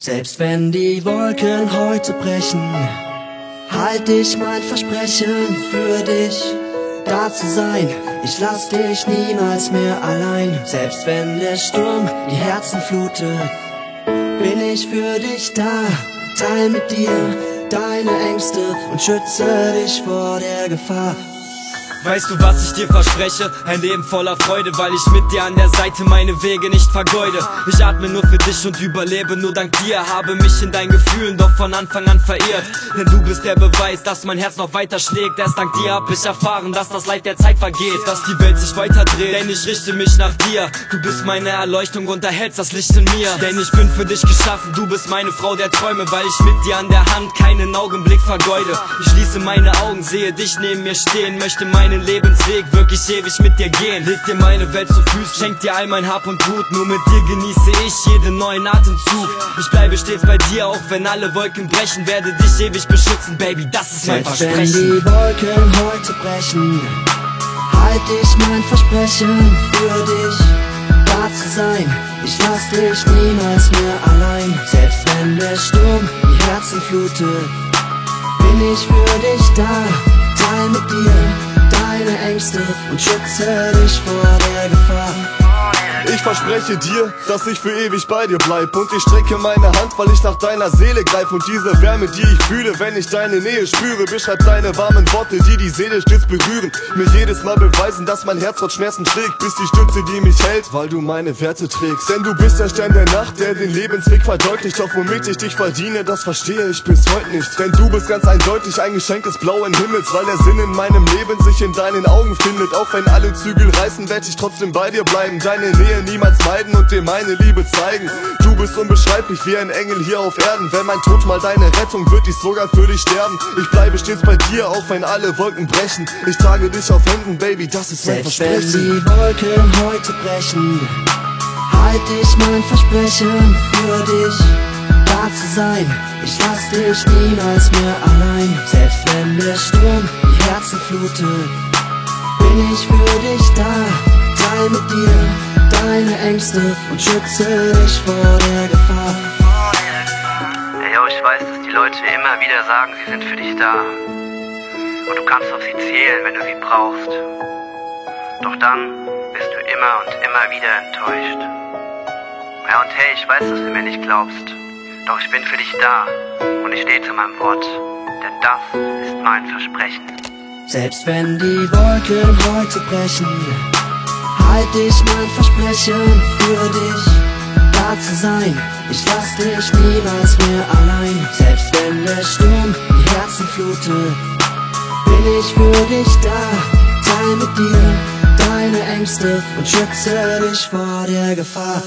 Selbst wenn die Wolken heute brechen, halt ich mein Versprechen für dich, da zu sein. Ich lass dich niemals mehr allein. Selbst wenn der Sturm die Herzen flutet, bin ich für dich da. Teil mit dir deine Ängste und schütze dich vor der Gefahr. Weißt du, was ich dir verspreche? Ein Leben voller Freude, weil ich mit dir an der Seite meine Wege nicht vergeude. Ich atme nur für dich und überlebe nur dank dir. Habe mich in deinen Gefühlen doch von Anfang an verirrt. Denn du bist der Beweis, dass mein Herz noch weiter schlägt. Erst dank dir hab ich erfahren, dass das Leid der Zeit vergeht, dass die Welt sich weiter dreht, denn ich richte mich nach dir. Du bist meine Erleuchtung und erhältst das Licht in mir. Denn ich bin für dich geschaffen, du bist meine Frau der Träume, weil ich mit dir an der Hand keinen Augenblick vergeude. Ich schließe meine Augen, sehe dich neben mir stehen, möchte meinen Lebensweg wirklich ewig mit dir gehen. Leg dir meine Welt zu Füßen, schenk dir all mein Hab und Gut. Nur mit dir genieße ich jeden neuen Atemzug. Ich bleibe stets bei dir, auch wenn alle Wolken brechen. Werde dich ewig beschützen, Baby, das ist mein Versprechen. Selbst wenn die Wolken heute brechen, halt ich mein Versprechen für dich, da zu sein. Ich lass dich niemals mehr allein. Selbst wenn der Sturm die Herzen flutet, bin ich für dich da. Teil mit dir deine Ängste und schütze dich vor der Gefahr. Ich verspreche dir, dass ich für ewig bei dir bleib. Und ich strecke meine Hand, weil ich nach deiner Seele greif. Und diese Wärme, die ich fühle, wenn ich deine Nähe spüre, beschreibt deine warmen Worte, die die Seele stets berühren. Mir jedes Mal beweisen, dass mein Herz trotz Schmerzen schlägt. Bist die Stütze, die mich hält, weil du meine Werte trägst. Denn du bist der Stern der Nacht, der den Lebensweg verdeutlicht. Doch womit ich dich verdiene, das verstehe ich bis heute nicht. Denn du bist ganz eindeutig ein Geschenk des blauen Himmels, weil der Sinn in meinem Leben sich in deinen Augen findet. Auch wenn alle Zügel reißen, werd ich trotzdem bei dir bleiben. Deine Nähe niemals meiden und dir meine Liebe zeigen. Du bist unbeschreiblich wie ein Engel hier auf Erden. Wenn mein Tod mal deine Rettung wird, ich sogar für dich sterben. Ich bleibe stets bei dir, auch wenn alle Wolken brechen. Ich trage dich auf Händen, Baby, das ist mein Versprechen. Selbst wenn die Wolken heute brechen, halt ich mein Versprechen für dich, da zu sein. Ich lass dich niemals mehr allein. Selbst wenn der Sturm die Herzen flutet, bin ich für dich da. Teil mit dir deine Ängste und schütze dich vor der Gefahr. Hey, yo, ich weiß, dass die Leute immer wieder sagen, sie sind für dich da. Und du kannst auf sie zählen, wenn du sie brauchst. Doch dann bist du immer und immer wieder enttäuscht. Ja, und hey, ich weiß, dass du mir nicht glaubst. Doch ich bin für dich da und ich stehe zu meinem Wort. Denn das ist mein Versprechen. Selbst wenn die Wolken heute brechen, halt ich mein Versprechen für dich, da zu sein. Ich lass dich niemals mehr allein. Selbst wenn der Sturm die Herzen flutet, bin ich für dich da. Teil mit dir deine Ängste und schütze dich vor der Gefahr.